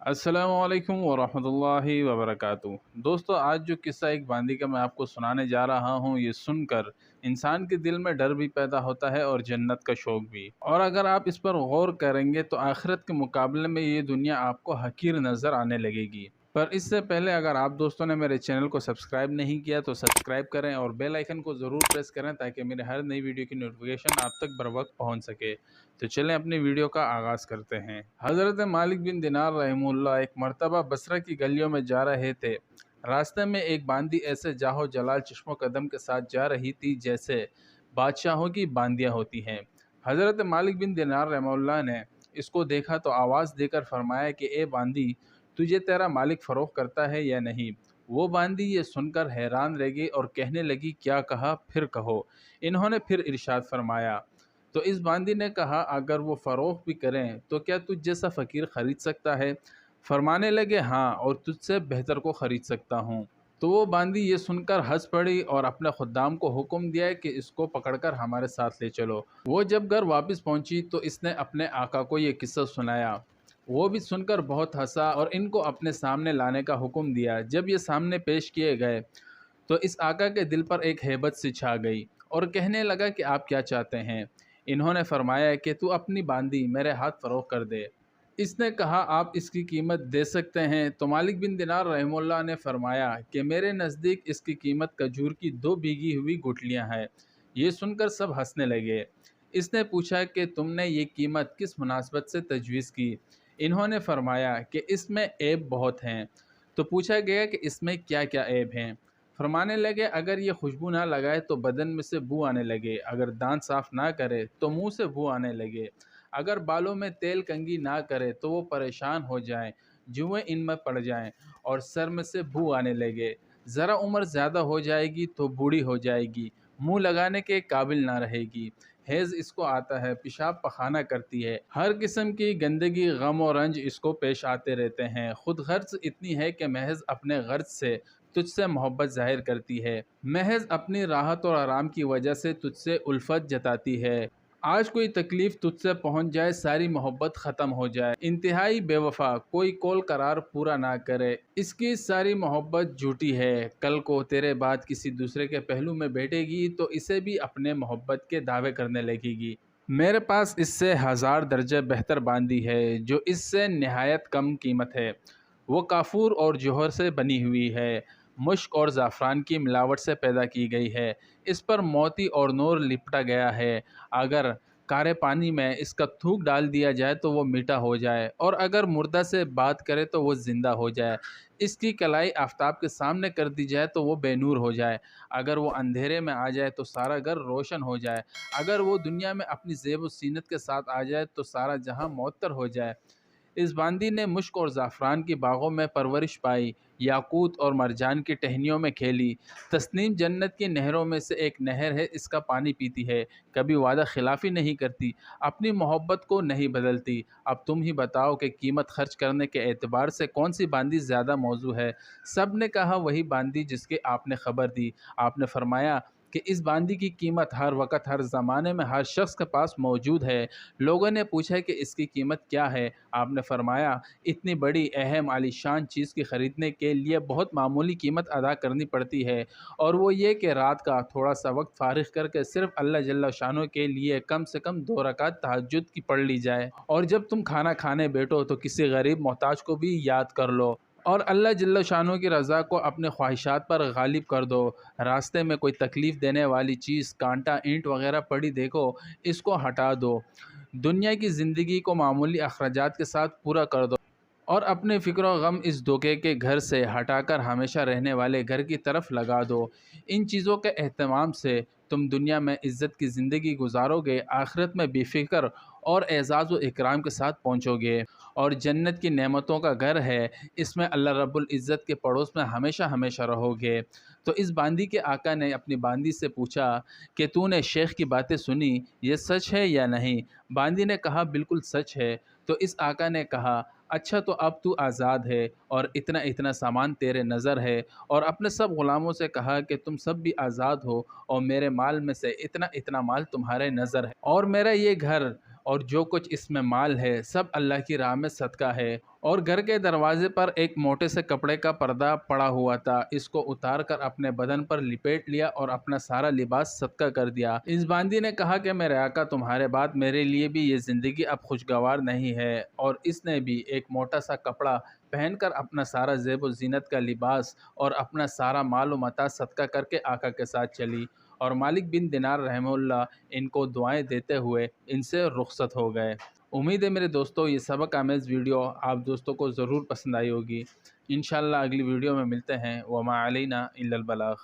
अस्सलामुअलैकुम वरहमतुल्लाहि वबरकातुहू। दोस्तों, आज जो किस्सा एक बांदी का मैं आपको सुनाने जा रहा हूँ, ये सुनकर इंसान के दिल में डर भी पैदा होता है और जन्नत का शौक़ भी। और अगर आप इस पर गौर करेंगे तो आखिरत के मुकाबले में ये दुनिया आपको हकीर नज़र आने लगेगी। पर इससे पहले अगर आप दोस्तों ने मेरे चैनल को सब्सक्राइब नहीं किया तो सब्सक्राइब करें और बेल आइकन को ज़रूर प्रेस करें ताकि मेरे हर नई वीडियो की नोटिफिकेशन आप तक बर वक्त पहुँच सके। तो चलें अपनी वीडियो का आगाज़ करते हैं। हज़रत मालिक बिन दिनार रहमुल्लाह एक मरतबा बसरा की गलियों में जा रहे थे। रास्ते में एक बांदी ऐसे जाहो जलाल चश्मो कदम के साथ जा रही थी जैसे बादशाहों की बांदियाँ होती हैं। हज़रत मालिक बिन दिनार रहमुल्लाह ने इसको देखा तो आवाज़ देकर फरमाया कि ए बांदी, तुझे तेरा मालिक फ़रोख्त करता है या नहीं? वो बांदी ये सुनकर हैरान रह गई और कहने लगी, क्या कहा, फिर कहो। इन्होंने फिर इरशाद फरमाया। तो इस बांदी ने कहा, अगर वो फ़रोख्त भी करें तो क्या तुझ जैसा फ़कीर ख़रीद सकता है? फरमाने लगे, हाँ, और तुझसे बेहतर को ख़रीद सकता हूँ। तो वो बांदी ये सुनकर हंस पड़ी और अपने खुद्दाम को हुक्म दिया कि इसको पकड़कर हमारे साथ ले चलो। वो जब घर वापस पहुंची तो इसने अपने आका को ये किस्सा सुनाया। वो भी सुनकर बहुत हंसा और इनको अपने सामने लाने का हुक्म दिया। जब ये सामने पेश किए गए तो इस आका के दिल पर एक हैबत सी छा गई और कहने लगा कि आप क्या चाहते हैं? इन्होंने फरमाया कि तू अपनी बांदी मेरे हाथ फ़रोख्त कर दे। इसने कहा, आप इसकी कीमत दे सकते हैं? तो मालिक बिन दिनार रहमुल्लाह ने फरमाया कि मेरे नज़दीक इसकी कीमत खजूर की 2 भीगी हुई गुठलियाँ हैं। ये सुनकर सब हंसने लगे। इसने पूछा कि तुमने ये कीमत किस मुनासबत से तजवीज़ की? इन्होंने फरमाया कि इसमें ऐब बहुत हैं। तो पूछा गया कि इसमें क्या क्या ऐब हैं? फरमाने लगे, अगर ये खुशबू ना लगाए तो बदन में से बू आने लगे, अगर दांत साफ़ ना करे तो मुंह से बू आने लगे, अगर बालों में तेल कंघी ना करे तो वो परेशान हो जाएं, जुएं इनमें पड़ जाएं और सर में से बू आने लगे। ज़रा उम्र ज़्यादा हो जाएगी तो बूढ़ी हो जाएगी, मुंह लगाने के काबिल ना रहेगी, हैज़ इसको आता है, पेशाब पखाना करती है, हर किस्म की गंदगी, गम और रंज इसको पेश आते रहते हैं। खुद गर्ज इतनी है कि महज अपने गर्ज से तुझसे मोहब्बत ज़ाहिर करती है, महज अपनी राहत और आराम की वजह से तुझसे उल्फत जताती है। आज कोई तकलीफ़ तुझसे पहुंच जाए, सारी मोहब्बत ख़त्म हो जाए। इंतहाई बेवफा, कोई कौल करार पूरा ना करे, इसकी सारी मोहब्बत झूठी है। कल को तेरे बाद किसी दूसरे के पहलू में बैठेगी तो इसे भी अपने मोहब्बत के दावे करने लगेगी। मेरे पास इससे 1000 दर्जे बेहतर बांदी है जो इससे नहायत कम कीमत है। वो काफूर और जौहर से बनी हुई है, मुश्क और ज़ाफ़रान की मिलावट से पैदा की गई है। इस पर मोती और नूर लिपटा गया है। अगर कारे पानी में इसका थूक डाल दिया जाए तो वो मीठा हो जाए और अगर मुर्दा से बात करे तो वो ज़िंदा हो जाए। इसकी कलाई आफ़ताब के सामने कर दी जाए तो वो बेनूर हो जाए। अगर वो अंधेरे में आ जाए तो सारा घर रोशन हो जाए। अगर वो दुनिया में अपनी ज़ेब व ज़ीनत के साथ आ जाए तो सारा जहां मुअत्तर हो जाए। इस बांदी ने मुश्क और ज़ाफ़रान की बागों में परवरिश पाई, याकूत और मरजान की टहनियों में खेली। तस्नीम जन्नत की नहरों में से एक नहर है, इसका पानी पीती है, कभी वादा खिलाफ़ी नहीं करती, अपनी मोहब्बत को नहीं बदलती। अब तुम ही बताओ कि कीमत खर्च करने के एतबार से कौन सी बांदी ज़्यादा मौजू है? सब ने कहा, वही बांदी जिसकी आपने खबर दी। आपने फरमाया कि इस बांदी की कीमत हर वक़्त, हर ज़माने में हर शख्स के पास मौजूद है। लोगों ने पूछा कि इसकी कीमत क्या है? आपने फरमाया, इतनी बड़ी अहम आलीशान चीज़ की ख़रीदने के लिए बहुत मामूली कीमत अदा करनी पड़ती है, और वो ये कि रात का थोड़ा सा वक्त फ़ारिग करके सिर्फ़ अल्लाह जल्ल शानो के लिए कम से कम 2 रकात तहज्जुद की पढ़ ली जाए। और जब तुम खाना खाने बैठो तो किसी गरीब मोहताज को भी याद कर लो और अल्लाह जल्ल शानो की रज़ा को अपने ख्वाहिशात पर गालिब कर दो। रास्ते में कोई तकलीफ़ देने वाली चीज़, कांटा, ईंट वगैरह पड़ी देखो, इसको हटा दो। दुनिया की ज़िंदगी को मामूली अखराजात के साथ पूरा कर दो और अपने फ़िक्र व गम इस धोखे के घर से हटाकर हमेशा रहने वाले घर की तरफ लगा दो। इन चीज़ों के एहतमाम से तुम दुनिया में इज़्ज़त की ज़िंदगी गुजारोगे, आखिरत में बेफ़िक्र और एज़ाज़ व इकराम के साथ पहुँचोगे। और जन्नत की नेमतों का घर है, इसमें अल्लाह रब्बुल इज़्ज़त के पड़ोस में हमेशा हमेशा रहोगे। तो इस बांदी के आका ने अपनी बांदी से पूछा कि तूने शेख की बातें सुनी, ये सच है या नहीं? बांदी ने कहा, बिल्कुल सच है। तो इस आका ने कहा, अच्छा, तो अब तू आज़ाद है और इतना इतना सामान तेरे नज़र है। और अपने सब ग़ुलामों से कहा कि तुम सब भी आज़ाद हो और मेरे माल में से इतना इतना माल तुम्हारे नज़र है और मेरा ये घर اور جو کچھ اس میں مال ہے سب اللہ کی راہ میں صدقہ ہے۔ اور گھر کے دروازے پر ایک موٹے سے کپڑے کا پردہ پڑا ہوا تھا، اس کو اتار کر اپنے بدن پر لپیٹ لیا اور اپنا سارا لباس صدقہ کر دیا۔ اس باندی نے کہا کہ میرے آقا، تمہارے بعد میرے لیے بھی یہ زندگی اب خوشگوار نہیں ہے، اور اس نے بھی ایک موٹا سا کپڑا پہن کر اپنا سارا زیب و زینت کا لباس اور اپنا سارا مال و متاع صدقہ کر کے آقا کے ساتھ چلی، اور مالک بن دینار رحمہ اللہ ان کو دعائیں دیتے ہوئے ان سے رخصت ہو گئے۔ امید ہے میرے دوستو یہ سبق آمیز ویڈیو آپ دوستوں کو ضرور پسند آئی ہوگی۔ انشاءاللہ اگلی ویڈیو میں ملتے ہیں۔ وما علینا الا البلاغ۔